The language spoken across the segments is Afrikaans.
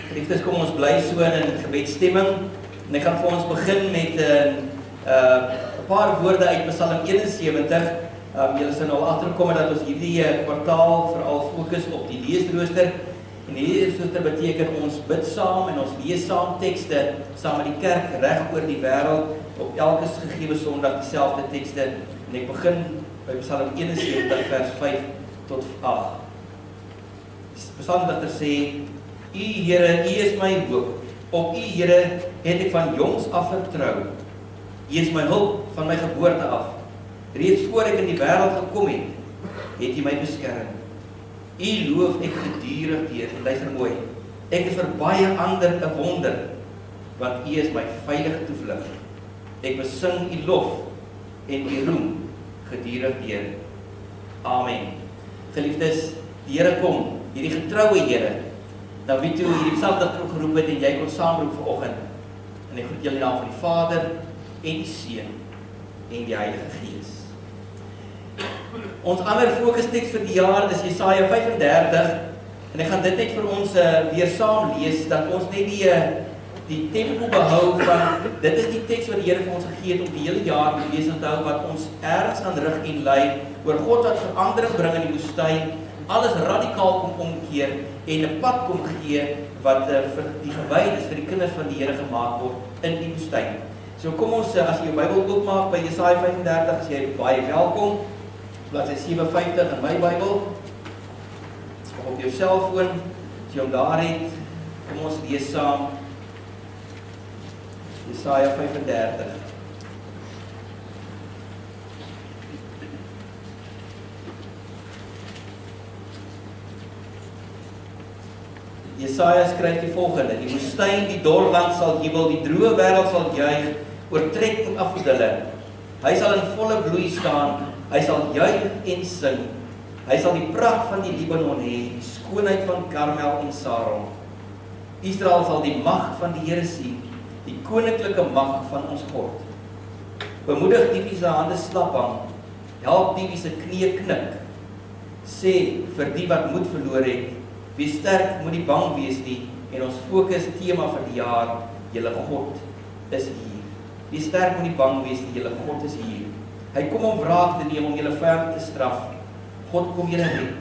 Geliefdes, kom ons bly so in gebedsstemming en ek gaan vir ons begin met 'n paar woorde uit Psalm 71. Julle sal al agterkom dat ons hierdie kwartaal veral fokus op die leesrooster. En die leesrooster beteken ons bid saam en ons lees saam tekste saam met die kerk reg oor die wêreld op elke gegeewe Sondag dieselfde tekste. En ek begin by Psalm 71 vers 5 tot 8. Die psalmdigter sê: U Here, U is my hoop. Op U Here het ek van jongs af vertrou. U is my hulp van my geboorte af. Reeds voor ek in die wêreld gekom het U my beskerm. U loof ek gedurig deur. Luister mooi. Ek is vir baie ander 'n wonder, want U is my veilige toevlug. Ek besing U lof en U roem gedurig deur. Amen. Geliefdes, die Here kom, hierdie getroue Here. Nou wie toe hierdie psalmdigter geroep het en jy kon saamroep vanoggend. En ek groet julle in die naam van die Vader en die Seun en die Heilige Gees. Ons ander fokusteks vir die jaar is Jesaja 35 en ek gaan dit net vir ons weer saam lees dat ons net die tempo behou van dit is die teks wat die Here vir ons gegee het om die hele jaar te lees en te hou wat ons ergens gaan rig en lei oor God wat verandering bring in die woestyn, alles radikaal kom omkeer en 'n pad kom gee wat vir die gewydes vir die kinders van die Here gemaak word in die woestyn. So kom ons as jy jou Bybel oopmaak by Jesaja 35, as jy baie welkom. Bladsy 57 in my Bybel. Of op jou selfoon, as jy hom daar het, kom ons lees saam. Jesaja 35. Jesaja skryf die volgende: Die woestyn, die dor land sal jubel, die droë wêreld sal juig, oortrek met afgodille. Hy sal in volle bloei staan, hy sal juig en sing. Hy sal die pragt van die Libanon hê, die skoonheid van Karmel en Saron. Israel sal die mag van die Here sien, die koninklike mag van ons God. Bemoedig die wie se hande slap hang, help die wie se knieë knik. Sê vir die wat moed verloor het, wees sterk, moet nie bang wees nie, en ons fokus tema vir die jaar, julle God is hier. Wees sterk, moet nie bang wees nie, julle God is hier. Hy kom om wraak te neem, om julle vyand te straf. God kom julle red.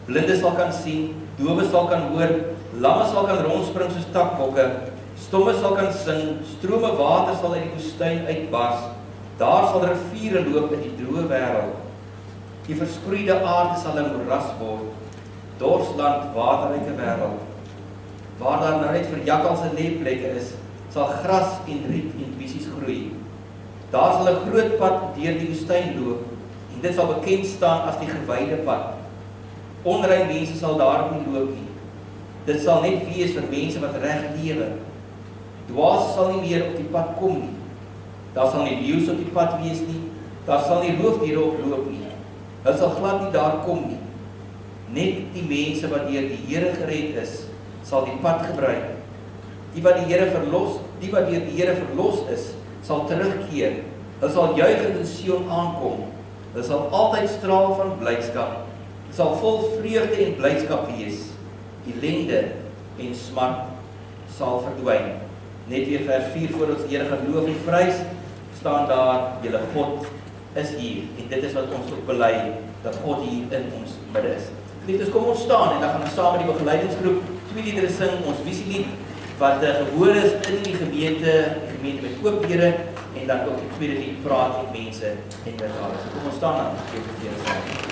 Blinde sal kan sien, dowe sal kan hoor, lamme sal kan rondspring soos takbokke, stomme sal kan sing, strome water sal uit die woestyn uitbars, daar sal riviere loop in die droë wêreld. Die verskroeide aarde sal 'n moeras word, dorsland, waterryke wêreld. Waar daar nou net vir jakkals en leeplekke is, sal gras en riet en biesies groei. Daar sal 'n groot pad deur die woestyn loop, en dit sal bekend staan as die gewyde pad. Onrein mense sal daar nie loop nie. Dit sal net wees vir mense wat reg lewe. Dwaas sal nie meer op die pad kom nie. Daar sal nie leeu's op die pad wees nie. Daar sal nie roofdiere op loop nie. Hulle sal glad nie daar kom nie. Net die mense wat deur die Here gered is, sal die pad gebruik. Die wat die Here verlos, die wat deur die Here verlos is, sal terugkeer. Hulle sal juigend in Sion aankom. Hulle sal altyd straal van blydskap. Hulle sal vol vreugde en blydskap wees. Ellende en smart sal verdwyn. Net weer vers 4 voor ons die Here gaan loof en prys, staan daar, julle God is hier. En dit is wat ons ook bely, dat God hier in ons midde is. Geliefdes, kom ons staan en dan gaan ons saam met die begeleidingsgroep 2 liedere sing, ons visielied wat gebore is in die gemeente met oop deure, en dan ook die tweede lied praat met mense en met alles. So kom ons staan dan, gee vir die Here saam.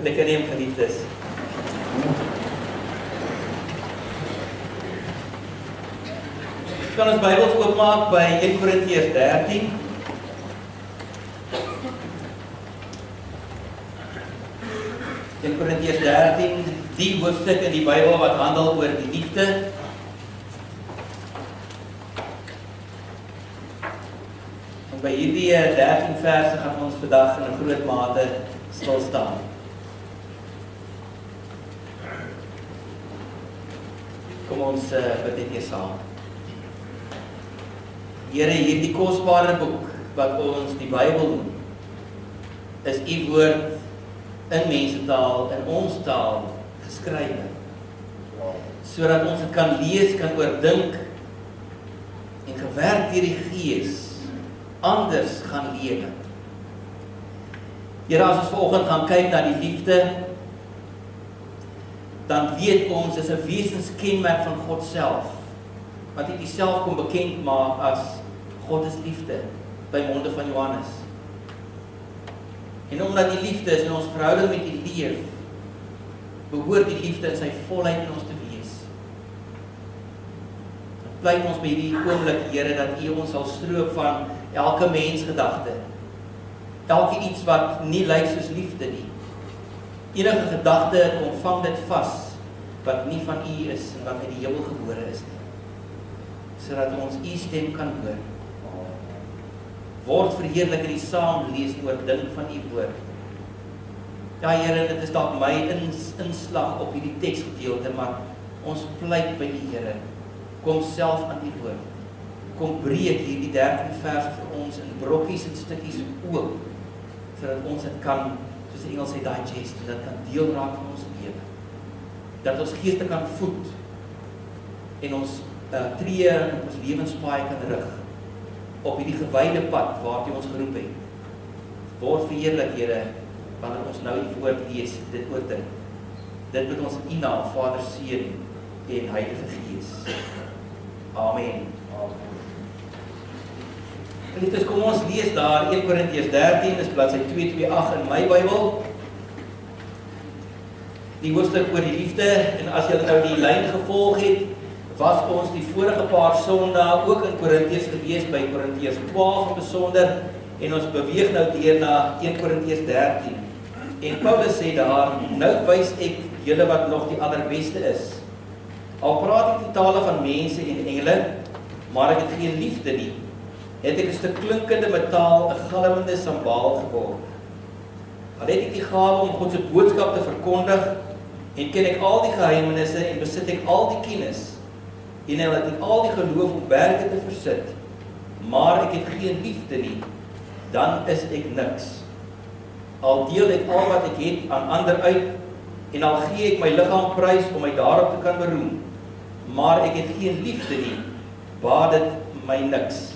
Lekker neem, geliefdes. Ons kan ons Bybels oopmaak by 1 Korintiërs 13. In Korintiërs 13, die hoofstuk in die Bybel wat handel oor die liefde. En by hierdie 13 verse gaan ons vandag in 'n groot mate stil staan. Kom ons bid net eers saam. Here, hierdie kosbare boek wat ons die Bybel noem, is u woord in mensentaal, in ons taal geskrywe, sodat ons dit kan lees, kan oordink en gewerk deur die Gees anders gaan lewe. Here, as ons vanoggend gaan kyk na die liefde, dan weet ons is 'n wesenskenmerk van God self, wat hy self kom bekend maak as God is liefde by monde van Johannes. En omdat die liefde is in ons verhouding met die leef, behoort die liefde in sy volheid in ons te wees. Dit pleit ons by hierdie oomblik, Here, dat u ons sal stroop van elke mensgedagte, elke iets wat nie lyk soos liefde nie. Enige gedagte, ontvang dit vas, wat nie van u is en wat uit die hemel gebore is nie, sodat ons u stem kan hoor. Word verheerlik in die saamlees en oordink van u woord. Ja, Here, dit is dalk my inslag op hierdie teksgedeelte, maar ons pleit by u, Here. Kom self aan die woord. Kom breek hierdie 13 verse vir ons in brokkies en stukkies oop, sodat ons dit kan, soos die Engels sê, digest, dat kan deel raak van ons lewe. Dat ons geeste kan voed en ons tree en ons lewenspaai kan rig op hierdie gewyde pad waartoe ons geroep het. Word verheerlik, Here, wanneer ons nou die woord lees, dit oordink. Dit bid ons in u naam, Vader, Seun en Heilige Gees. Amen. Geliefdes, kom ons lees daar 1 Korintiërs 13, is bladsy 228 in my Bybel. Die hoofstuk oor die liefde, en as jy nou die lyn gevolg het, was ons die vorige paar sondae ook in Korintiërs gewees, by Korintiërs 12 in besonder, en ons beweeg nou deur na 1 Korintiërs 13. En Paulus sê daar, nou wys ek julle wat nog die allerbeste is. Al praat ek die tale van mense en engele, maar ek het geen liefde nie, het ek 'n stuk klinkende metaal, 'n galmende sambaal geword. Al het ek die gawe om God se boodskap te verkondig, en ken ek al die geheimenisse en besit ek al die kennis, en al het ek al die geloof om werke te versit, maar ek het geen liefde nie, dan is ek niks. Al deel ek al wat ek het aan ander uit, en al gee ek my liggaam prys om my daarop te kan beroem, maar ek het geen liefde nie, baat dit my niks.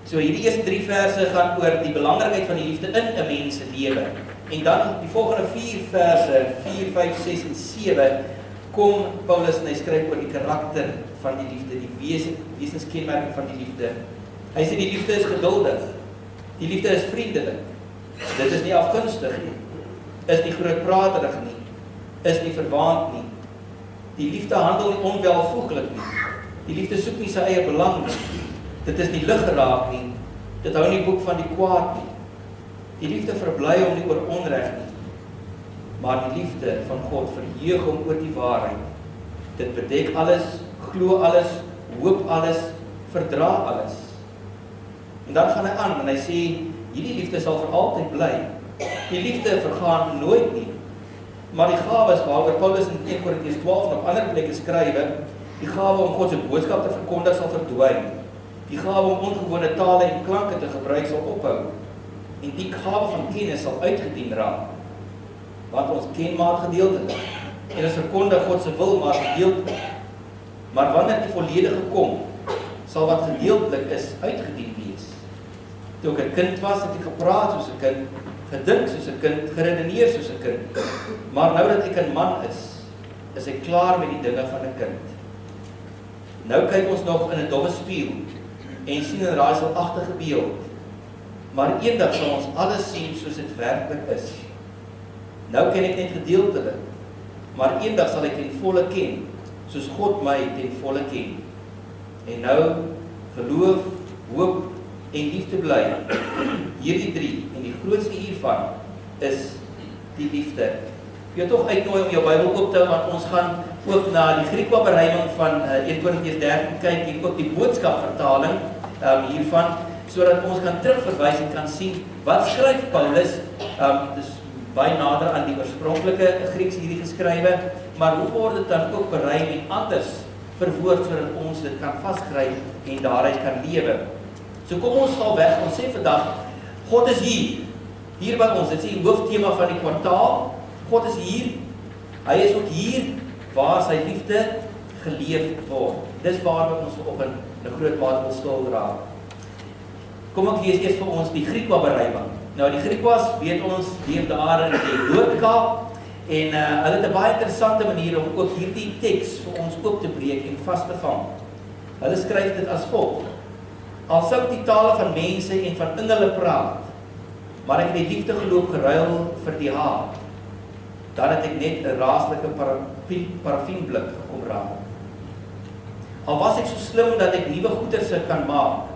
So hierdie eerste 3 verse gaan oor die belangrikheid van die liefde in 'n mens se lewe. En dan die volgende 4 verse, 4, 5, 6 en 7, kom Paulus en hy skryf oor die karakter van die liefde, die wesenskenmerke van die liefde. Hy sê die liefde is geduldig, die liefde is vriendelik, dit is nie afgunstig nie, is nie grootpraterig nie, is nie verwaand nie. Die liefde handel nie onwelvoeglik nie, die liefde soek nie sy eie belang nie, dit is nie liggeraak nie, dit hou nie boek van die kwaad nie. Die liefde verbly hom nie oor onreg nie, maar die liefde van God verheug hom oor die waarheid. Dit bedek alles, glo alles, hoop alles, verdra alles. En dan gaan hy aan en hy sê, hierdie liefde sal vir altyd bly. Die liefde vergaan nooit nie. Maar die gawes waaroor Paulus in 1 Korintiërs 12 en op ander plekke skrywe, die gawe om God se boodskap te verkondig sal verdwyn. Die gawe om ongewone tale en klanke te gebruik sal ophou. En die gawe van kennis sal uitgedien raak. Want ons ken maar gedeeltelik. En ons verkondig God se wil maar gedeeltelik. Maar wanneer die volledige kom, sal wat gedeeltelik is uitgedien wees. Toe ek 'n kind was, het ek gepraat soos 'n kind, gedink soos 'n kind, geredeneer soos 'n kind. Maar nou dat ek 'n man is ek klaar met die dinge van 'n kind. Nou kyk ons nog in 'n dowwe spieël en sien 'n raaiselagtige beeld. Maar eendag sal ons alles sien soos dit werklik is. Nou ken ek net gedeeltelik, maar eendag sal ek ten volle ken, soos God my ten volle ken. En nou, geloof, hoop en liefde bly, hierdie drie, en die grootste hiervan, is die liefde. Ek wil tog uitnooi om jou Bybel oop te hou, want ons gaan ook na die Griekse van 1 Korintiërs 13 kyk, en ook die boodskapvertaling hiervan, sodat ons kan terugverwys en kan sien, wat skryf Paulus, dis baie nader aan die oorspronklike Grieks hierdie geskrywe, maar hoe word dit dan ook bereim en anders verwoord, sodat ons dit kan vaskry en daaruit kan lewe. So kom ons val weg, ons sê vandag, God is hier by ons, dit is die hoofthema van die kwartaal, God is hier, hy is ook hier, waar sy liefde geleef word. Dis waar ons vanoggend 'n groot mate wil stil raak. Kom ek lees eers vir ons die Griekse bereiming. Nou die Griekwas, weet ons, leef daar in die Noord-Kaap, en hulle het 'n baie interessante manier om ook hierdie teks vir ons oop te breek en vas te vang. Hulle skryf dit as volg: Al sou ek die tale van mense en van engele praat, maar ek het die liefde geloop geruil vir die haar, dan het ek net 'n raaslike parafienblik gekom raak. Al was ek so slim dat ek nuwe goederse kan maak,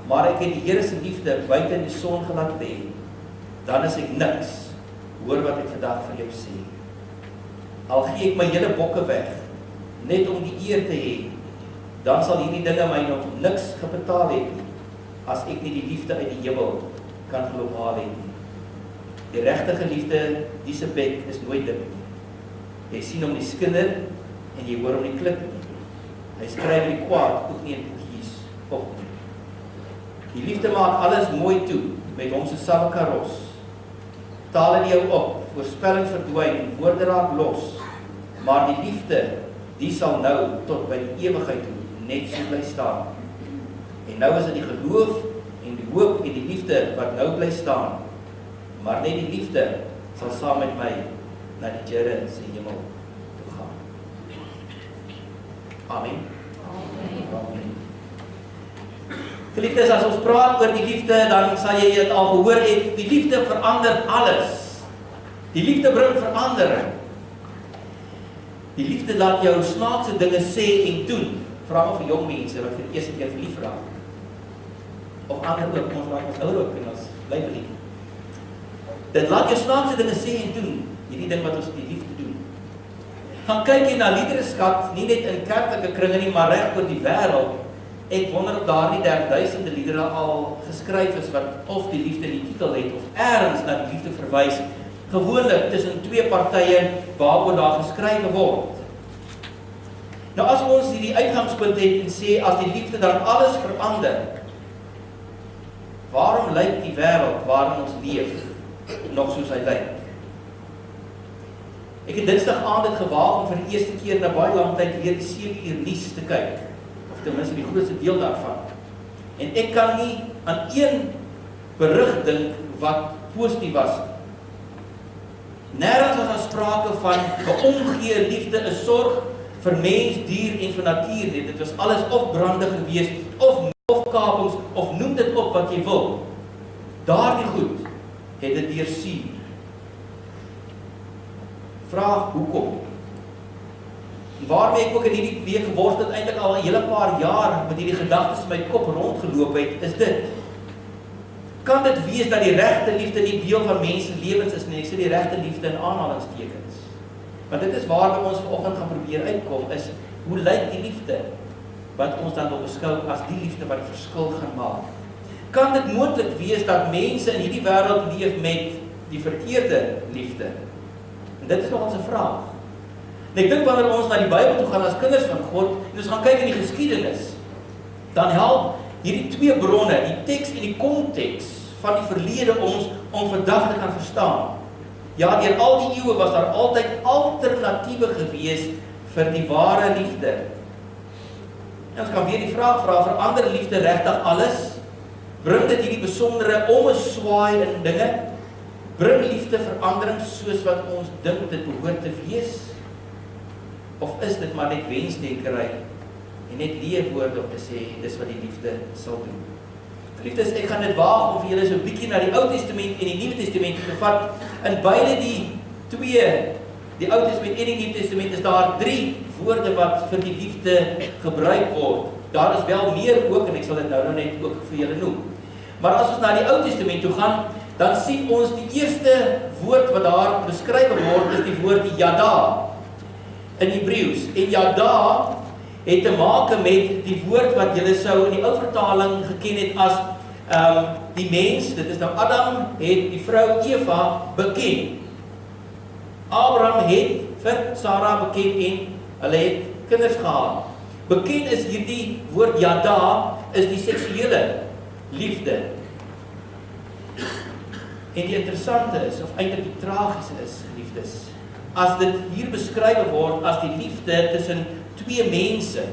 maar ek het die Here se liefde buite in die son gelaat lê, dan is ek niks. Hoor wat ek vandag vir jou sê. Al gee ek my hele bokke weg, net om die eer te hê, dan sal hierdie dinge my nog niks gebetaal het nie, as ek nie die liefde uit die hemel kan geloop haal het nie. Die regte liefde, die se bek is nooit dik nie. Jy sien hom nie skinder en jy hoor hom nie klik nie. Hy skryf die kwaad ook nie in boekies op nie. Die liefde maak alles mooi toe met hom se sawe karos. Tale die jou op, voorspelling verdwyn en woorde raak los, maar die liefde, die sal nou tot by die ewigheid toe net so bly staan. En nou is dit die geloof en die hoop en die liefde wat nou bly staan, maar net die liefde sal saam met my na die Here se hemel toe gaan. Amen. Amen. Geliefdes, as ons praat oor die liefde, dan sal jy dit al gehoor het, die liefde verander alles. Die liefde bring verandering. Die liefde laat jou snaakse dinge sê en doen. Vra maar vir jong mense wat vir die eerste keer verlief raak. Of ander ook, ons raak ons ouer ook en ons bly verlief. Dit laat jou snaakse dinge sê en doen, hierdie ding wat ons die liefde doen. Gaan kyk jy na liedereskat, nie net in kerklike kringe nie, maar reg oor die wêreld. Ek wonder of daar nie 3000 liedere al geskryf is wat of die liefde in die titel het of ergens na die liefde verwys. Gewoonlik tussen twee partye waaroor daar geskrywe word. Nou as ons hierdie uitgangspunt het en sê as die liefde dan alles verander, waarom lyk die wêreld waarin ons leef nog soos hy lyk? Ek het Dinsdag aand dit gewaag om vir die eerste keer na baie lang tyd weer die 7 uur nuus te kyk. Ten minste die grootste deel daarvan. En ek kan nie aan een berig dink wat positief was. Nêrens was daar sprake van 'n omgee liefde, 'n sorg vir mens, dier en vir natuur nie. Dit was alles of brande gewees, of kapings, of noem dit op wat jy wil. Daardie goed het dit deursuur. Vraag hoekom? Waarmee ek ook in hierdie week geword het, eintlik al 'n hele paar jaar met hierdie gedagtes in my kop rondgeloop het, is dit. Kan dit wees dat die regte liefde nie deel van mense lewens is nie? Ek sê die regte liefde in aanhalingstekens. Want dit is waar ons vanoggend gaan probeer uitkom, is hoe lyk die liefde wat ons dan wil beskou as die liefde wat die verskil gaan maak? Kan dit moontlik wees dat mense in hierdie wêreld leef met die verkeerde liefde? En dit is nog 'n vraag. En ek dink wanneer ons na die Bybel toe gaan as kinders van God, en ons gaan kyk in die geskiedenis, dan help hierdie twee bronne, die teks en die konteks van die verlede ons om vandag te kan verstaan. Ja, deur al die eeue was daar altyd alternatiewe gewees vir die ware liefde. En ons kan weer die vraag vra, verander liefde regtig alles? Bring dit hierdie besondere ommeswaai in dinge? Bring liefde verandering soos wat ons dink dit behoort te wees? Of is dit maar net wensdenkery en net leefwoorde om te sê, dis wat die liefde sal doen? Liefdes, ek gaan dit waag om vir julle so 'n bietjie na die Ou Testament en die Nuwe Testament te vat. In beide die die Ou Testament en die Nuwe Testament is daar 3 woorde wat vir die liefde gebruik word. Daar is wel meer ook, en ek sal dit nou net ook vir julle noem. Maar as ons na die Ou Testament toe gaan, dan sien ons die eerste woord wat daar beskryf word, is die woord yada in Hebreëus. En yada het te maak met die woord wat julle sou in die ou vertaling geken het as die mens, dit is nou Adam, het die vrou Eva beken. Abraham het vir Sarah beken en hulle het kinders gehad. Beken is hierdie woord yada, is die seksuele liefde. En die interessante is, of eintlik die tragiese is, geliefdes, as dit hier beskryf word as die liefde tussen 2 mense,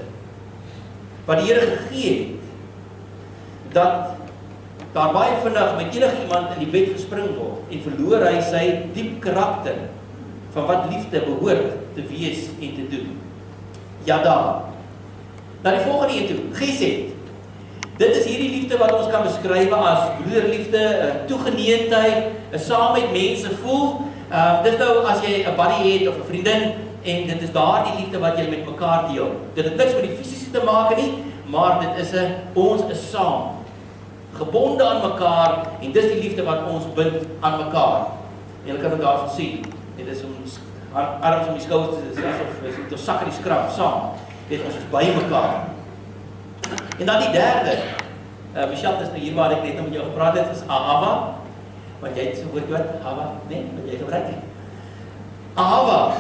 wat die Here gegee het, dat daar baie vinnig met enige iemand in die bed gespring word, en verloor hy sy diep karakter, van wat liefde behoort te wees en te doen. Yada. Na die volgende een toe, gesed. Dit is hierdie liefde wat ons kan beskryf as broederliefde, toegeneentheid, saam met mense voel. Dis nou as jy 'n buddy het of 'n vriendin, en dit is daardie liefde wat jy met mekaar deel. Dit het niks met die fisiese te maak nie, maar dit is ons is saam, gebonde aan mekaar, en dis die liefde wat ons bind aan mekaar. En jy kan dit daar so sien. Dit is ons arms om die skouers, dit is asof ons sak in die skrap saam. Dit ons is by mekaar. En dan die derde, Michelle, is nou hier waar ek net met jou gepraat het, is ahava. Want jy het so woord wat, ahava, nee, wat jy gebruik het. Ahava,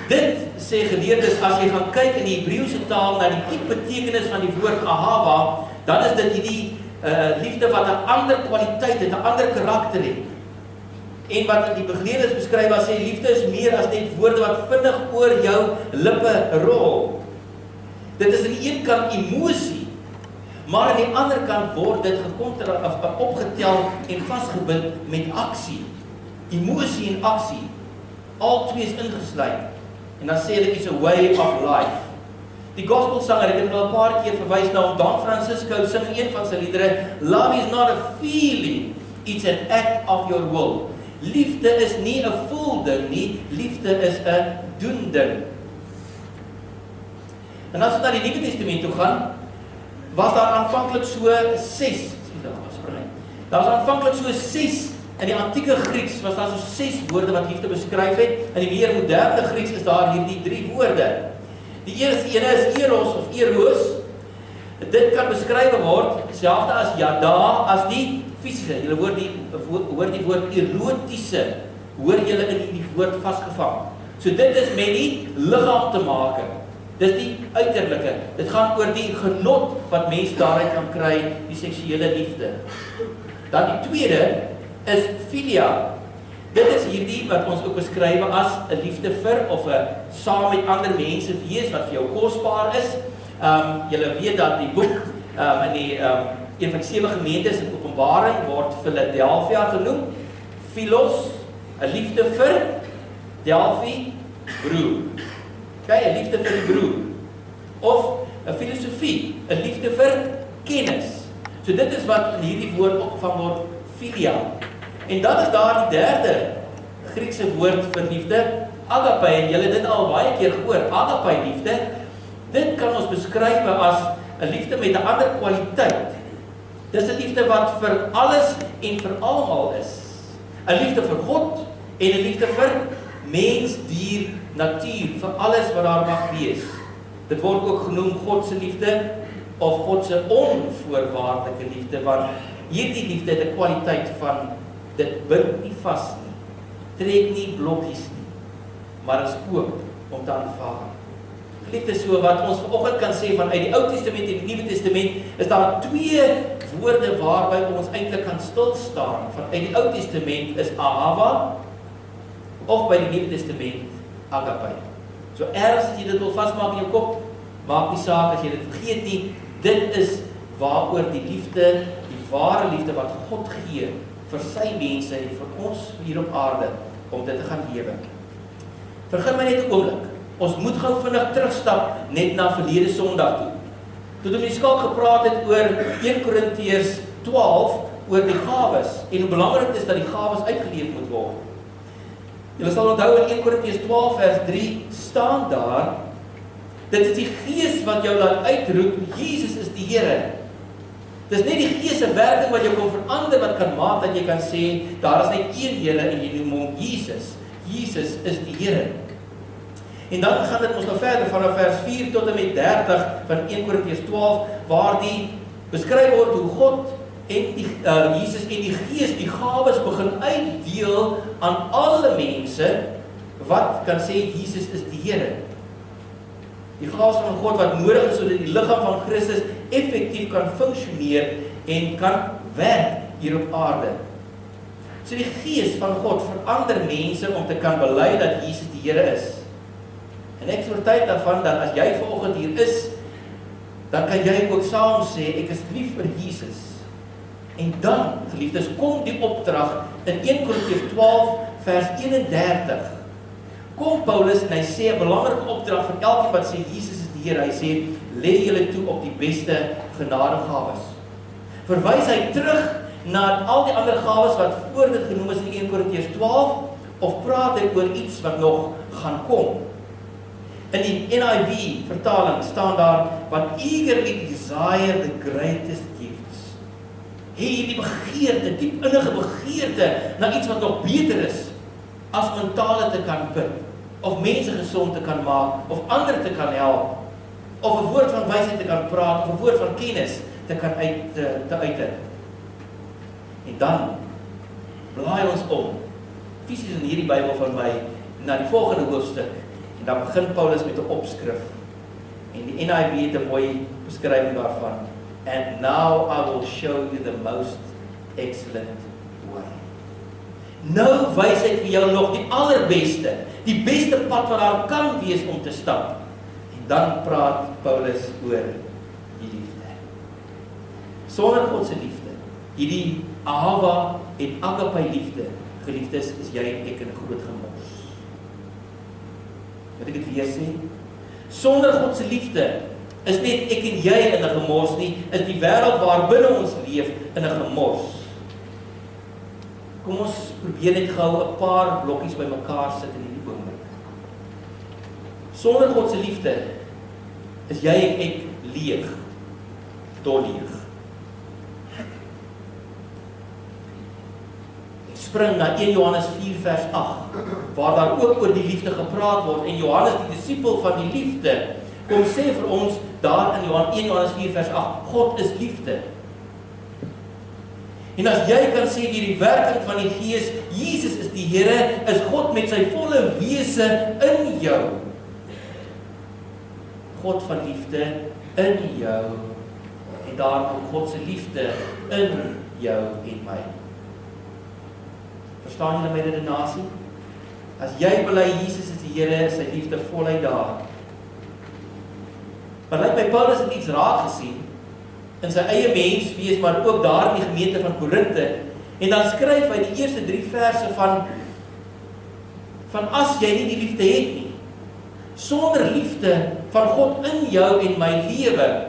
dit sê geleerdes, as jy gaan kyk in die Hebreëse taal na die diep betekenis van die woord ahava, dan is dit hierdie liefde wat 'n ander kwaliteit het, 'n ander karakter het. En wat die begeleerdes beskryf as sê, liefde is meer as net woorde wat vinnig oor jou lippe rol. Dit is aan die een kant emosie, maar aan die ander kant word dit opgetel en vasgebind met aksie. Emosie en aksie, al twee is ingesluit. En dan sê hulle, it's a way of life. Die gospelsanger, ek het al 'n paar keer verwys na hom, Don Francisco sing een van sy liedere, love is not a feeling, it's an act of your will. Liefde is nie 'n voel ding nie, liefde is 'n doen ding. En as ons na die Nuwe Testament toe gaan, was daar aanvanklik so 6, daar was aanvanklik so 6, in die antieke Grieks was daar so 6 woorde wat liefde beskryf het, in die meer moderne Grieks is daar hierdie 3 woorde. Die eerste ene is eros of eros, dit kan beskryf word, selfde as yada, as die fisiese, julle hoor die woord erotiese, hoor julle in die woord vasgevang. So dit is met die liggaam te maak. Dis die uiterlike. Dit gaan oor die genot wat mens daaruit kan kry, die seksuele liefde. Dan die tweede is philia. Dit is hierdie wat ons ook beskryf as 'n liefde vir of 'n saam met ander mense wees wat vir jou kosbaar is. Julle weet dat die boek in die een van die 7 gemeentes in Openbaring word Philadelphia genoem. Philos, 'n liefde vir Delphi, broer. Okay, 'n liefde vir die broer. Of 'n filosofie, 'n liefde vir kennis. So dit is wat in hierdie woord opgevang word, philia. En dan is daar die derde Griekse woord vir liefde, agape, en julle het dit al baie keer gehoor, agape liefde. Dit kan ons beskryf as 'n liefde met 'n ander kwaliteit. Dis 'n liefde wat vir alles en vir almal is. 'n Liefde vir God en 'n liefde vir mens, dier, natuur, vir alles wat daar mag wees. Dit word ook genoem God se liefde of God se onvoorwaardelike liefde, want hierdie liefde het 'n kwaliteit van dit bind nie vas nie, trek nie blokkies nie, maar is oop om te aanvaar. Liefde so wat ons vanoggend kan sê vanuit die Ou Testament en die Nuwe Testament, is daar 2 woorde waarby ons eintlik kan stil staan. Vanuit die Ou Testament is ahava, of by die Nuwe Testament agape. So ergens as jy dit wil vasmaak in jou kop, maak nie saak as jy dit vergeet nie, dit is waaroor die liefde, die ware liefde wat God gee vir sy mense en vir ons hier op aarde, om dit te gaan lewe. Vergun my net 'n oomblik. Ons moet gou vinnig terugstap net na verlede Sondag toe. Toe die skalk gepraat het oor 1 Korintiërs 12 oor die gawes en hoe belangrik dit is dat die gawes uitgeleef moet word. Julle sal onthou in 1 Korintiërs 12 vers 3 staan daar, dit is die Gees wat jou laat uitroep, Jesus is die Here. Dis net die Gees se werking wat jou kan verander, wat kan maak dat jy kan sê, daar is net een Here en jy noem hom Jesus. Jesus is die Here. En dan gaan dit ons nou verder, vanaf vers 4 tot en met 30 van 1 Korintiërs 12, waar die beskryf word hoe God en Jesus en die Gees die gawes begin uitdeel aan alle mense, wat kan sê, Jesus is die Here. Die gawes van God wat nodig is, sodat die liggaam van Christus effektief kan funksioneer en kan werk hier op aarde. So die Gees van God verander mense om te kan bely dat Jesus die Here is. En ek is oortuig daarvan dat as jy vanoggend hier is, dan kan jy ook saam sê, ek is lief vir Jesus. En dan, geliefdes, kom die opdrag in 1 Korintiërs 12 vers 31. Kom Paulus en hy sê 'n belangrike opdrag vir elkeen wat sê Jesus is die Here. Hy sê, lê julle toe op die beste genadegawes. Verwys hy terug na al die ander gawes wat voor dit genoem is in 1 Korintiërs 12, of praat hy oor iets wat nog gaan kom? In die NIV vertaling staan daar, but eagerly desire the greatest gifts. Die begeerte, diep innige begeerte na iets wat nog beter is, as om tale te kan bid, of mense gesond te kan maak, of ander te kan help, of 'n woord van wysheid te kan praat, of 'n woord van kennis te kan uiter. En dan blaai ons om, fisies in hierdie Bybel van my, na die volgende hoofstuk, en dan begin Paulus met 'n opskrif, en die NIV het 'n mooi beskrywing daarvan, and now I will show you the most excellent way. Nou wys ek vir jou nog die allerbeste, die beste pad wat daar kan wees om te stap. En dan praat Paulus oor die liefde. Sonder God se liefde, hierdie Ahava en Agape liefde, geliefdes, is jy en ek in 'n groot gemors. Moet ek dit weer sê? Sonder God se liefde is net ek en jy in 'n gemors nie, is die wêreld waar binne ons leef in 'n gemors. Kom ons probeer net gou 'n paar blokkies bymekaar sit in hierdie oomblik. Sonder God se liefde is jy en ek leeg, dolleeg. Ek spring na 1 Johannes 4 vers 8, waar daar ook oor die liefde gepraat word, en Johannes, die disipel van die liefde, kom sê vir ons daar in 1 Johannes 4 vers 8, God is liefde. En as jy kan sê deur die werking van die Gees, Jesus is die Here, is God met sy volle wese in jou. God van liefde in jou, en daarom God se liefde in jou en my. Verstaan julle my redenasie? As jy bely Jesus is die Here, is sy liefde voluit daar. Maar lyk my Paulus het iets raak gesien in sy eie menswees, maar ook daar in die gemeente van Korinthe. En dan skryf hy die eerste 3 verse van as jy nie die liefde het nie, sonder liefde van God in jou en my lewe,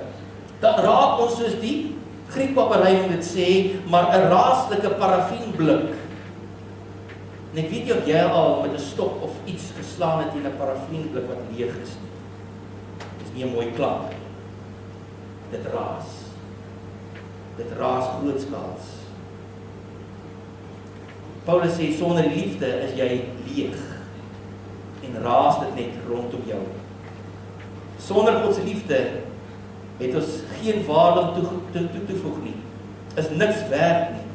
dan raak ons soos die Griekpappery dit sê, maar 'n raaslike parafienblik. En ek weet nie of jy al met 'n stok of iets geslaan het teen 'n parafienblik wat leeg is nie. Dis nie 'n mooi klank. Dit raas. Dit raas grootskaals. Paulus sê, sonder liefde is jy leeg, en raas dit net rondom jou. Sonder God se liefde het ons geen waarde om toevoeg nie, is niks werd nie.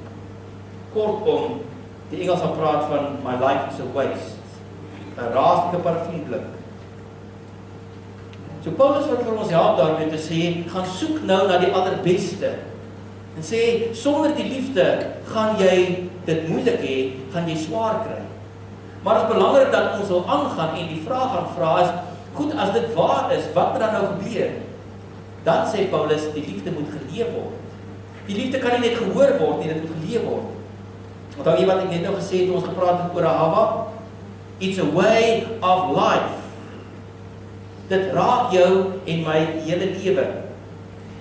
Kortom, die Engels sal praat van my life is a waste, 'n raaslike parafienblik. So Paulus wil vir ons help daarmee te sê, gaan soek nou na die allerbeste, en sê, sonder die liefde gaan jy dit moeilik hê, gaan jy swaar kry. Maar het is belangrik dat ons wil aangaan en die vraag gaan vra is, goed, as dit waar is, wat moet dan nou gebeur? Dan sê Paulus, die liefde moet geleef word. Die liefde kan nie net gehoor word nie, dit moet geleef word. Onthou jy wat ek net nou gesê het, ons gepraat het oor Ahava? It's a way of life. Dit raak jou en my hele lewe.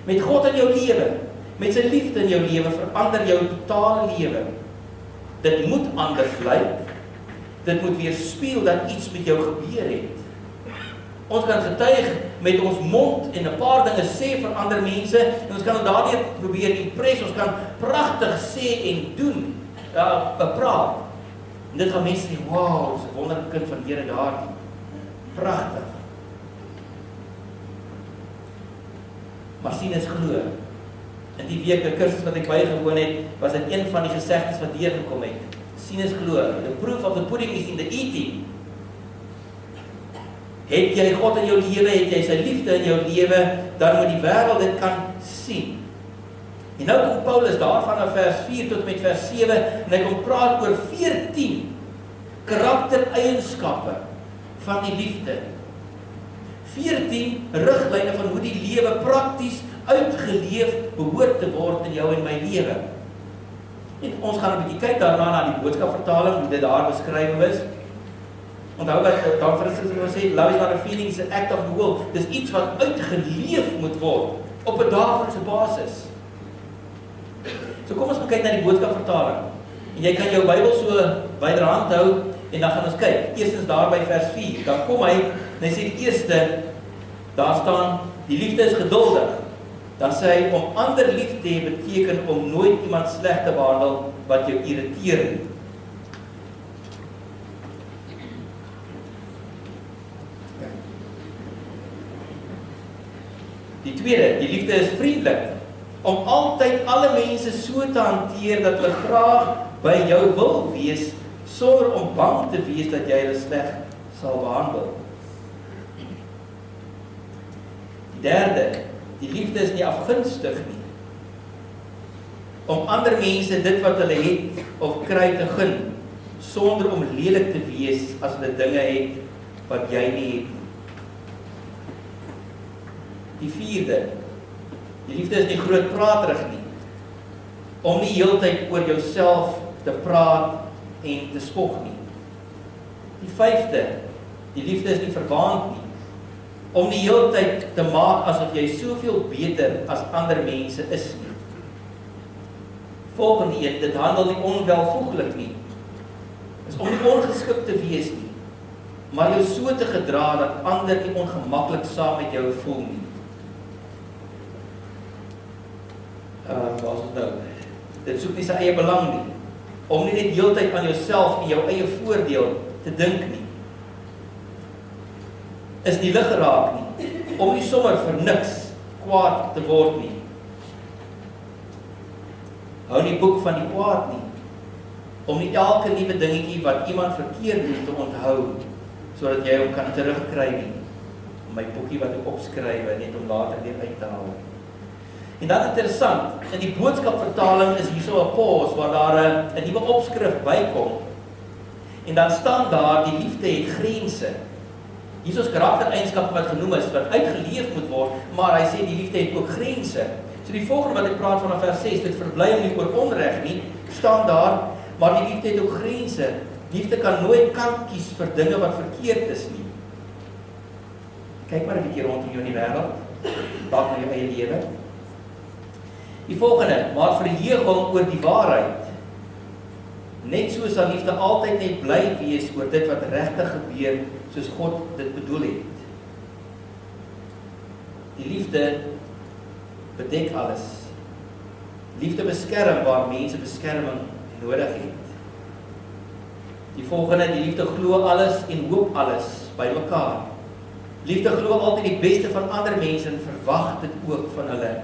Met God in jou lewe, met sy liefde in jou lewe, verander jou totale lewe. Dit moet anders lyk, dit moet weerspieël dat iets met jou gebeur het. Ons kan getuig met ons mond en 'n paar dinge sê vir ander mense, en ons kan daardeur probeer impress, ons kan pragtig sê en doen, praat. En dit gaan mense sê, wow, dis 'n wonderlike kind van die Here daardie. Pragtig. Maar sien is glo. In die week, 'n kursus wat ek bygewoon het, was dit een van die gesegdes wat deurgekom het. Sien is glo. The proof of the pudding is in the eating. Het jy God in jou lewe, het jy sy liefde in jou lewe, dan moet die wêreld dit kan sien. En nou kom Paulus daarvan na vers 4 tot met vers 7, en hy kom praat oor 14 karaktereienskappe van die liefde. 14 riglyne van hoe die lewe prakties uitgeleef behoort te word in jou en my lewe. En ons gaan 'n bietjie kyk daarna na die boodskapvertaling, hoe dit daar beskryf is. Onthou wat dan Christus sê, love is not a feeling, it's an act of the will. Dis iets wat uitgeleef moet word op 'n daaglikse basis. So kom ons kyk na die boodskapvertaling. En jy kan jou Bybel so byderhand hou en dan gaan ons kyk. Eerstens daar by vers 4. Dan kom hy en hy sê die eerste, daar staan die liefde is geduldig. Dan sê hy om ander lief te hê beteken om nooit iemand sleg te behandel wat jou irriteer nie. Die tweede, die liefde is vriendelik. Om altyd alle mense so te hanteer dat hulle graag by jou wil wees, sonder om bang te wees dat jy hulle sleg sal behandel. Die derde, die liefde is nie afgunstig nie. Om ander mense dit wat hulle het of kry te gun, sonder om lelik te wees as hulle dinge het wat jy nie het nie. Die vierde, die liefde is nie grootpraterig nie. Om nie heeltyd oor jouself te praat en te spog nie. Die vyfde, die liefde is nie verwaand nie. Om nie heeltyd te maak asof jy soveel beter as ander mense is nie. Volgende een, dit handel nie onwelvoeglik nie. Is om nie ongeskik te wees nie, maar jou so te gedra dat ander nie ongemaklik saam met jou voel nie. Waar is ons nou? Dit soek nie sy eie belang nie. Om nie net heeltyd aan jouself en jou eie voordeel te dink nie. Is nie lig geraak nie. Om nie sommer vir niks kwaad te word nie. Hou nie boek van die kwaad nie. Om nie elke liewe dingetjie wat iemand verkeerd doen te onthou, sodat jy hom kan terugkry nie. Om my boekie wat ek opskrywe, net om later weer uit te haal. En dan interessant, in die boodskapvertaling is hier so 'n pause waar daar 'n nuwe opskrif bykom. En dan staan daar, die liefde het grense. Hier is ons karaktereienskappe wat genoem is, wat uitgeleef moet word, maar hy sê die liefde het ook grense. So die volgende wat ek praat vanaf vers 6, dit verbly hom nie oor onreg nie, staan daar, maar die liefde het ook grense. Liefde kan nooit kant kies vir dinge wat verkeerd is nie. Kyk maar 'n bietjie rondom jou in die wêreld, dalk na jou eie lewe. Die volgende, maar verheug hom oor die waarheid. Net so sal liefde altyd net bly wees oor dit wat regtig gebeur, soos God dit bedoel het. Die liefde bedek alles. Liefde beskerm waar mense beskerming nodig het. Die volgende, die liefde glo alles en hoop alles by mekaar. Liefde glo altyd die beste van ander mense en verwag dit ook van hulle.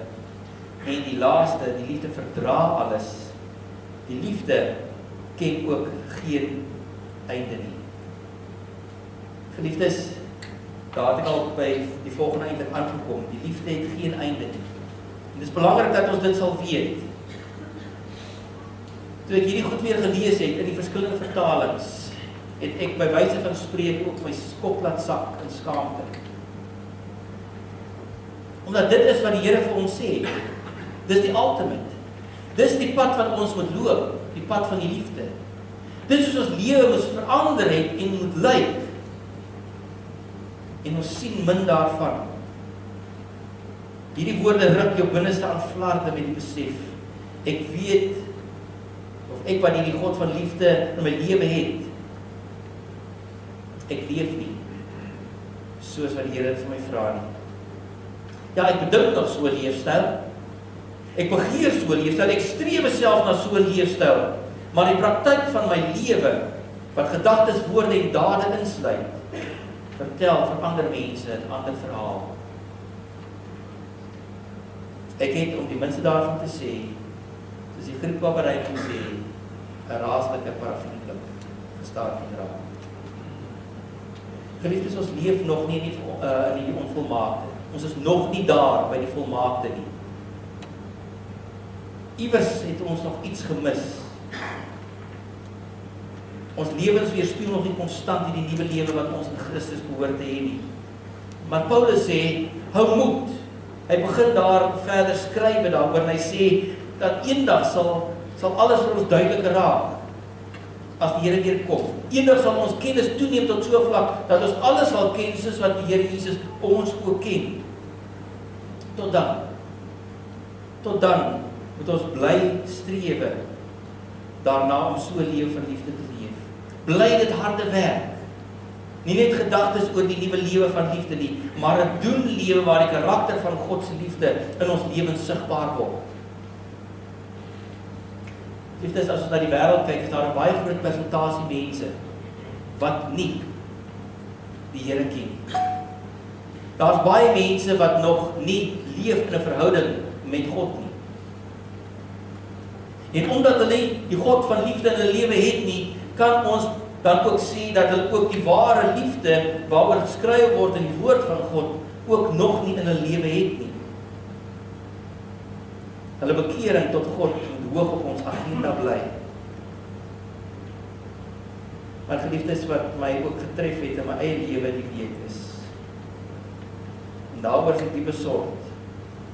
En die laaste, die liefde verdra alles. Die liefde ken ook geen einde nie. Geliefdes, daar het ek al by die volgende eindelijk aangekom. Die liefde het geen einde nie. En dit is belangrik dat ons dit sal weet. Toe ek hierdie goed weer gelees het in die verskillende vertalings, het ek by wyse van spreek ook my kop laat sak in skaamte. Omdat dit is wat die Here vir ons sê. Dis die ultimate. Dis die pad wat ons moet loop, die pad van die liefde. Dis soos ons lewe moes verander het en moet lyk. En ons sien min daarvan. Hierdie woorde ruk jou binneste aan flarde met die besef. Ek weet, of ek wat hierdie God van liefde in my lewe het, ek leef nie soos wat die Here vir my vra nie. Ja, ek bedink nog so 'n leefstyl. Ek begeer so 'n leefstyl, ek streef self na so 'n leefstyl, maar die praktyk van my lewe, wat gedagtes, woorde en dade insluit, vertel vir ander mense 'n ander verhaal. Ek het om die minste daarvan te sê, soos die Griekwaberry kan sê, 'n raaslike parafienklip gestaar en raak. Geliefdes, ons leef nog nie in die onvolmaakte. Ons is nog nie daar by die volmaakte nie. Iewers het ons nog iets gemis. Ons lewens weerspieël nog nie konstant die nuwe lewe wat ons in Christus behoort te hê nie. Maar Paulus sê, hou moed. Hy begin daar verder skrywe daaroor en hy sê dat eendag sal alles vir ons duidelik raak as die Here weer kom. Eendag sal ons kennis toeneem tot so 'n vlak dat ons alles sal ken soos wat die Here Jesus ons ook ken. Tot dan moet ons bly strewe daarna om so 'n lewe van liefde te leef. Bly dit harde werk. Nie net gedagtes oor die nuwe lewe van liefde nie, maar 'n doen lewe waar die karakter van God se liefde in ons lewens sigbaar word. Liefdes, as ons na die wêreld kyk, is daar 'n baie groot persentasie mense wat nie die Here ken nie. Daar's baie mense wat nog nie leef in 'n verhouding met God nie. En omdat hulle die God van liefde in hulle lewe het nie, kan ons dan ook sê dat hulle ook die ware liefde waaroor geskryf word in die woord van God ook nog nie in hulle lewe het nie. Hulle bekering tot God moet hoog op ons agenda bly. Maar geliefdes, wat my ook getref het in my eie lewe die week is, en daaroor is ek diep besorgd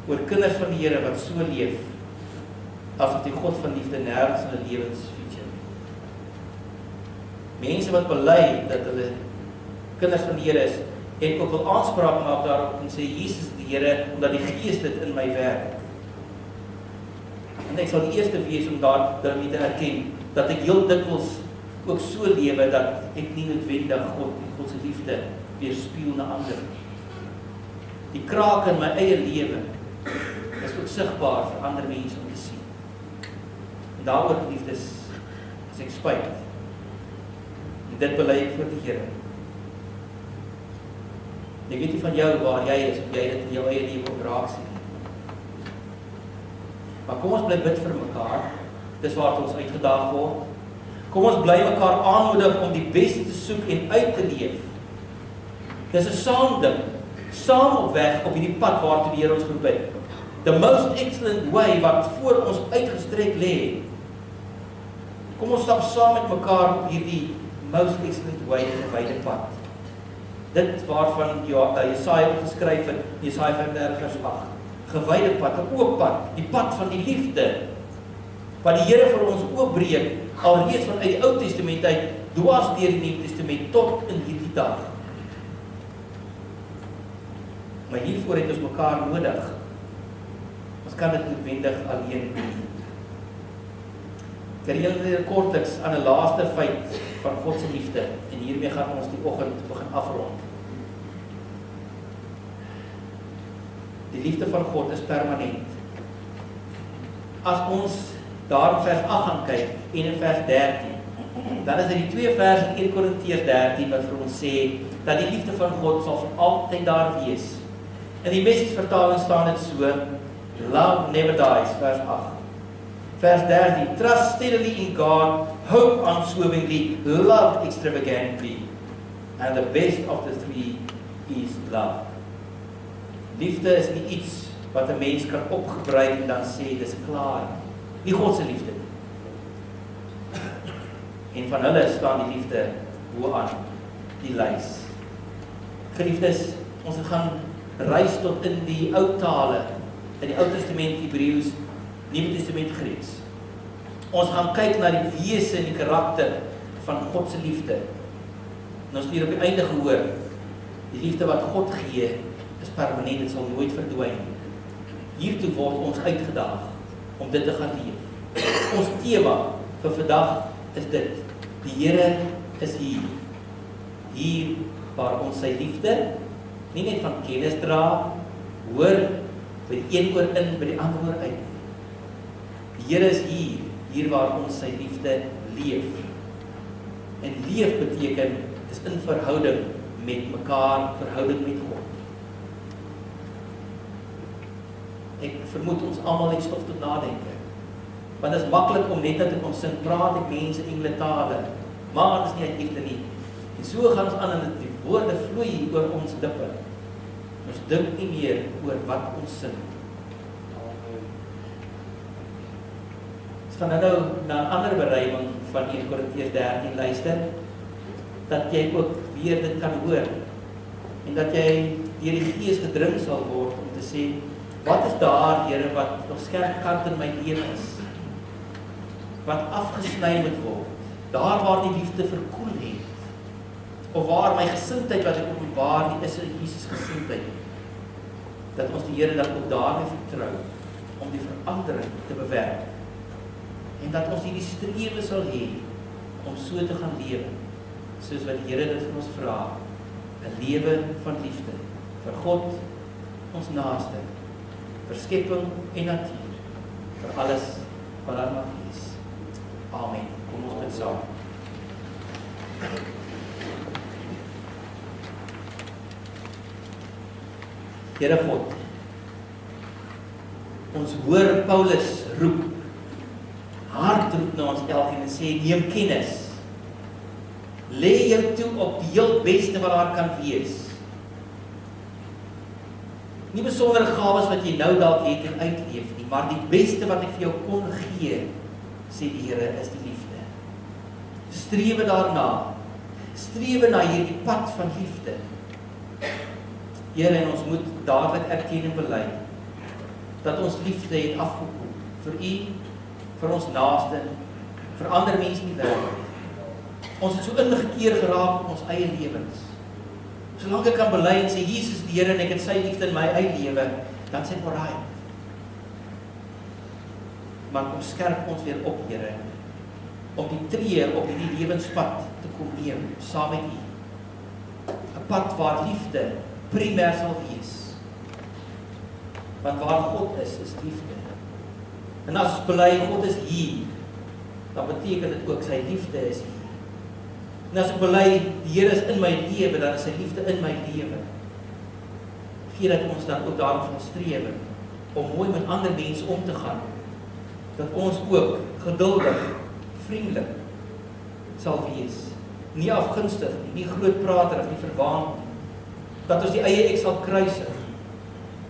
oor kinders van die Here wat so leef asof die God van liefde nêrens in hulle lewens feature. Mense wat bely dat hulle kinders van die Here is en ook wil aanspraak maak daarop en sê Jesus is die Here omdat die Gees dit in my werk. En ek sal die eerste wees om daarmee te erken dat ek heel dikwels ook so lewe dat ek nie noodwendig God se liefde weerspieël na ander. Die krake in my eie lewe is ook sigbaar vir ander mense om te sien. En daaroor, geliefdes, is ek spyt. En dit bely ek voor die Here. Ek weet nie van jou waar jy is, of jy dit in jou eie lewe ook raak sien. Maar kom ons bly bid vir mekaar. Dis waar ons uitgedaag word. Kom ons bly mekaar aanmoedig om die beste te soek en uit te leef. Dis 'n saamding, saam op weg op hierdie pad waartoe die Here ons geroep het. The most excellent way wat voor ons uitgestrek lê. Kom ons stap saam met mekaar op hierdie most excellent way, gewyde pad. Dit waarvan Jesaja geskryf het, Jesaja 35 vers 8. Gewyde pad, 'n oop pad, die pad van die liefde, wat die Here vir ons oopbreek, alreeds vanuit die Ou Testament uit, dwars deur die Nuwe Testament tot in hierdie dag. Maar hiervoor het ons mekaar nodig. Ons kan dit noodwendig alleen doen. Ek herinner kortliks aan 'n laaste feit van God se liefde, en hiermee gaan ons die oggend begin afrond. Die liefde van God is permanent. As ons daar in vers 8 gaan kyk en in vers 13, dan is dit die twee verse in 1 Korintiërs 13 wat vir ons sê dat die liefde van God sal vir altyd daar wees. In die Messiesvertaling staan dit so: Love never dies, vers 8. Vers 13, trust steadily in God, hope unswervingly, love extravagantly, and the best of the three is love. Liefde is nie iets wat 'n mens kan opgebruik en dan sê dis klaar. Nie God se liefde nie. En van hulle staan die liefde bo aan die lys. Geliefdes, ons gaan reis tot in die ou tale, in die Ou Testament Hebreëus, Nuwe Testament Grieks. Ons gaan kyk na die wese en die karakter van God se liefde. En ons het hier op die einde gehoor, die liefde wat God gee is permanent, dit sal nooit verdwyn nie. Hiertoe word ons uitgedaag om dit te gaan leef. Ons tema vir vandag is dit: die Here is hier. hier waar ons sy liefde nie net van kennis dra, hoor by die een oor in, by die ander oor uit. Die Here is hier waar ons sy liefde leef. En leef beteken, is in verhouding met mekaar, verhouding met God. Ek vermoed ons almal het stof tot nadenke. Want dit is maklik om net te kon sin, praat ek mense Engelse tale, maar dit is nie uit liefde nie. En so gaan ons aan en die woorde vloei oor ons lippe. Ons dink nie meer oor wat ons sin. Ons gaan nou na 'n ander bereiming van 1 Korintiërs 13 luister, dat jy ook weer dit kan hoor, en dat jy deur die Gees gedring sal word om te sê, wat is daar, Here, wat nog skerp kant in my lewe is? Wat afgesny moet word, daar waar die liefde verkoel het, of waar my gesindheid wat ek openbaar nie is in Jesus gesindheid, dat ons die Here dan ook daarmee vertrou, om die verandering te bewerk, en dat ons hierdie strewe sal hê, om so te gaan lewe, soos wat die Here dit vir ons vra, 'n lewe van liefde, vir God, ons naaste, vir skepping en natuur, vir alles wat daar mag wees. Amen. Kom ons bid saam. Here God, ons hoor Paulus roep, hardroep na ons elkeen en sê, neem kennis, lê jou toe op die heel beste wat daar kan wees. Nie besondere gawes wat jy nou dalk het en uitleef nie, maar die beste wat ek vir jou kon gee, sê die Here, is die liefde. Strewe daarna, strewe na hierdie pad van liefde. Here, en ons moet dadelik erken en bely, dat ons liefde het afgekoel, vir U, vir ons naaste, vir ander mense in die wêreld. Ons het so ingekeer geraak in ons eie lewens. Solank ek kan bely en sê, Jesus die Here en ek het sy liefde in my eie lewe, dan sê ek alright. Maar kom skerp ons weer op, Here, om die tree op hierdie lewenspad te kom neem, saam met U. 'n Pad waar liefde primêr sal wees. Want waar God is liefde. En as ons bely, God is hier, dan beteken dit ook, sy liefde is hier. En as ek bely, die Here is in my lewe, dan is sy liefde in my lewe. Gee dat ons dan ook daarom sal strewe, om mooi met ander mense om te gaan. Dat ons ook geduldig, vriendelik sal wees. Nie afgunstig nie, nie grootpraterig, nie verwaand nie. Dat ons die eie ek sal kruisig.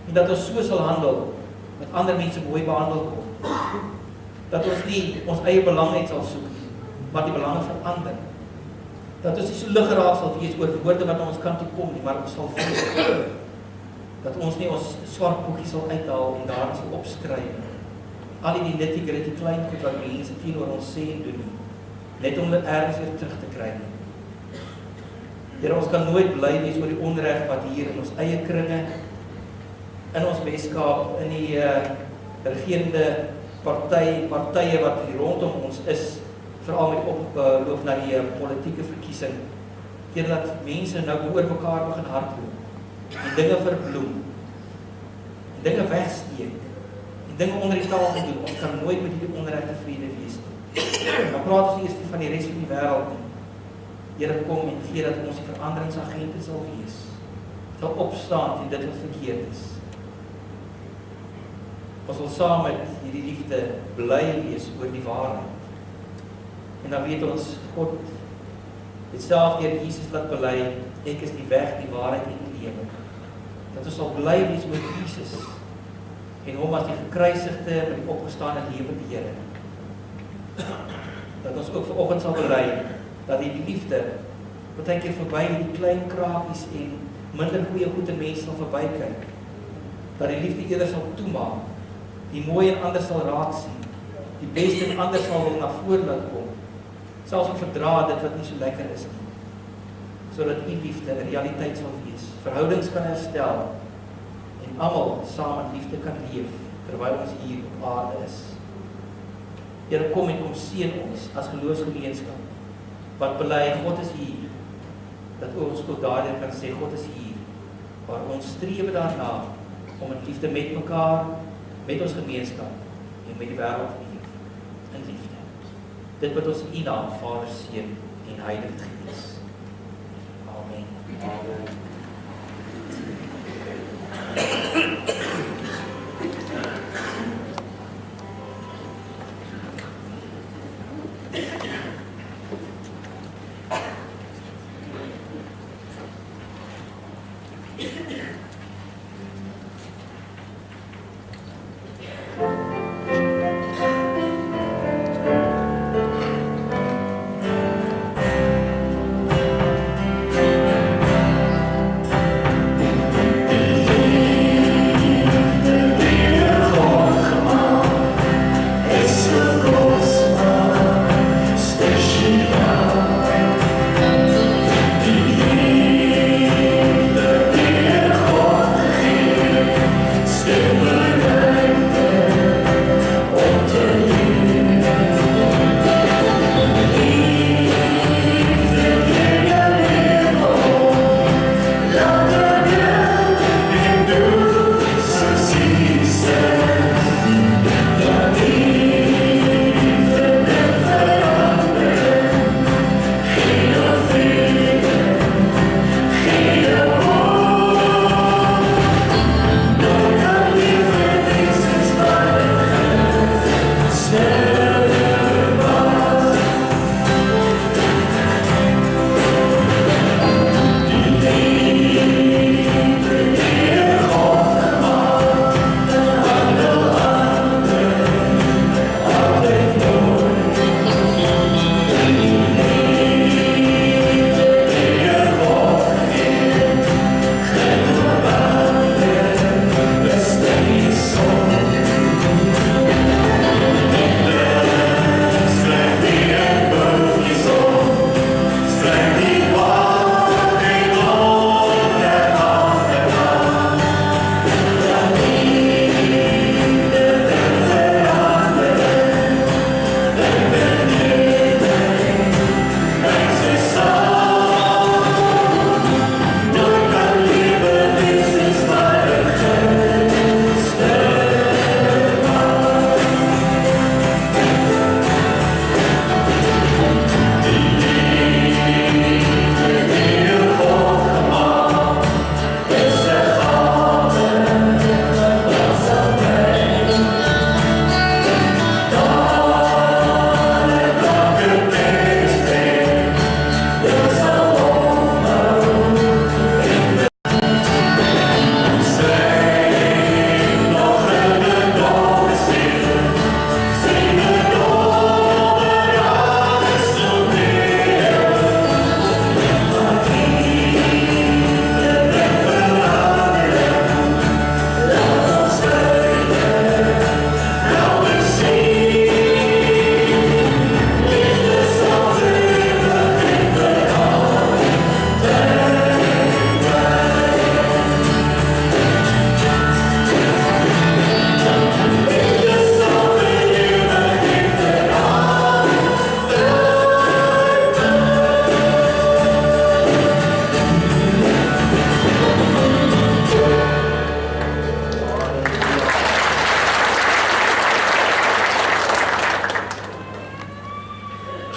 En dat ons so sal handel, met ander mense mooi behandel word. Dat ons nie ons eie belang net sal soek, maar die belange van ander. Dat ons nie so liggeraak sal wees oor woorde wat na ons kant toe kom nie, maar ons sal voel. Dat ons nie ons swart boekie sal uithaal en daar sal opskryf. Al die nitty-gritty klein goed wat mense teenoor ons sê en doen nie, net om dit ergens weer terug te kry nie. Here, ons kan nooit bly wees oor die onreg wat hier in ons eie kringe, in ons Weskaap, in die regerende partye wat hier rondom ons is, veral met oploop na die politieke verkiesing, Here, dat mense nou oor mekaar begin hardloop, en dinge verbloem, en dinge wegsteek, en dinge onder die tafel doen. Ons kan nooit met die onreg tevrede wees nie. Dan praat ons eers van die res van die wêreld nie. Here, kom en gee dat ons die veranderingsagente sal wees, sal opstaan en dit wat verkeerd is. Ons sal saam met hierdie liefde bly wees oor die waarheid. En dan weet ons, God het self deur Jesus laat bely, ek is die weg, die waarheid en die lewe. Dat ons sal bly wees oor Jesus en hom as die gekruisigde met die opgestaane lewende Here. Dat ons ook vanoggend sal bely dat die liefde partykeer verby die klein kraapies en minder goeie goed in mense sal verbykyk. Dat die liefde eerder sal toemaak, die mooi en ander sal raak sien, die beste en ander sal wil na vore laat kom, selfs om verdra dit wat nie so lekker is nie, sodat die liefde 'n realiteit sal wees, verhoudings kan herstel en almal saam in liefde kan leef terwyl ons hier op aarde is. Here, kom en kom seën ons as geloofsgemeenskap wat bely God is hier, dat dat ons tot daardie kan sê, God is hier, waar ons streef daarna, om in liefde met mekaar, met ons gemeenskap, en met die wêreld leef, in liefde. Dit wat ons in U naam, Vader, Seun en Heilige Gees. Amen. Amen.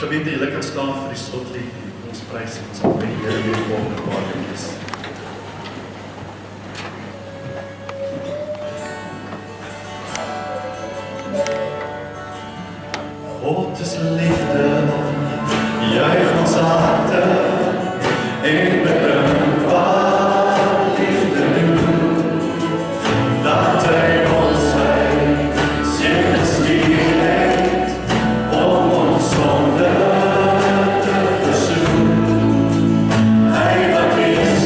Gemeente, julle kan staan vir die slotlied en ons prys en ons sal by die Here weer volgende paar wees. God is liefde, juig ons harte en bring wat liefde doen, dat hy ons sy seun gestuur het om ons sonde te versoen. Hy wat wees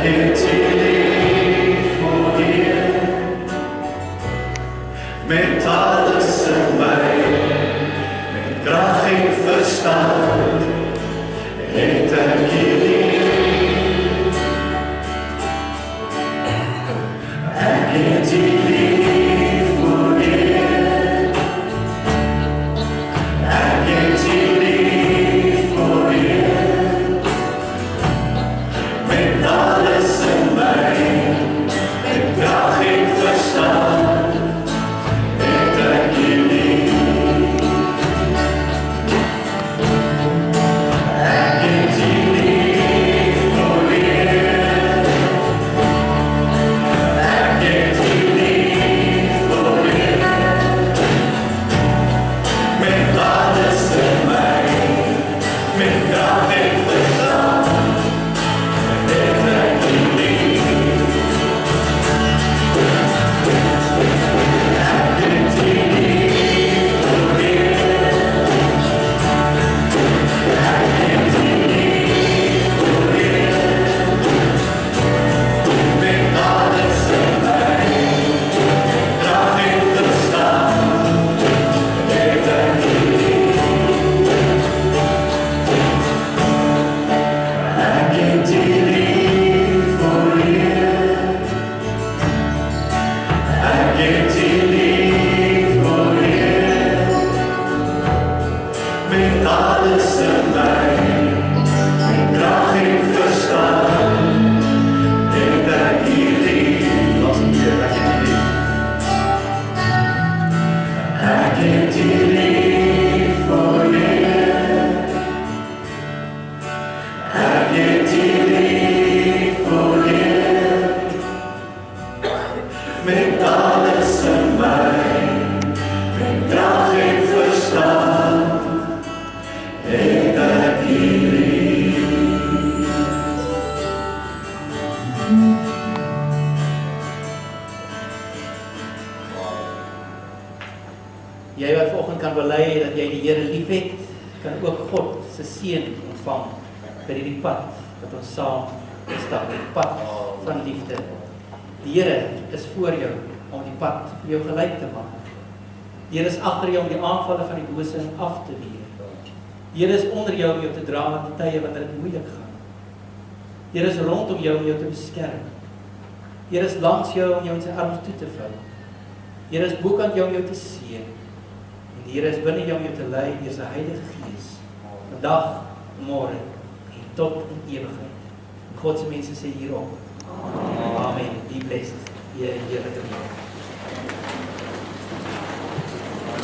Ek het U lief, o Heer, met alles in my, met krag en verstand, het ek U lief. Ek het U lief, o Heer, ek het U lief, o Heer, met alles in my, met krag en verstand, het ek U lief. Ek het U lief, o Heer, ek het U lief, o Heer, met alles in my, met krag en verstand, het ek U lief. Ek het U lief, o Heer, ek het U lief, o Heer, met alles in my, met krag en verstand, het ek U lief. Ek het U lief, o Heer, ek het U lief, o Heer, met alles in my, met krag en verstand, het ek U lief. Laaste keer, ek het U lief. Ek het U lief, o Heer, ek het U lief, o Heer, met alles in my, met krag en verstand, het ek U lief. Jy wat vanoggend kan bely dat jy die Here liefhet, kan ook God se seën ontvang vir hierdie pad wat ons saam stap, die pad van liefde. Die Here is voor jou om die pad vir jou gelyk te maak. Die Here is agter jou om die aanvalle van die bose af te weer. Die Here is onder jou om jou te dra in die tye wanneer dit moeilik gaan. Die Here is rondom jou om jou te beskerm. Die Here is langs jou om jou in sy arms toe te vou. Die Here is bokant jou om jou te seën. En die Here is binne jou om jou te lei deur sy Heilige Gees. Vandag, môre en tot in ewigheid. God se mense sê hierop. Amen. Be blessed. Here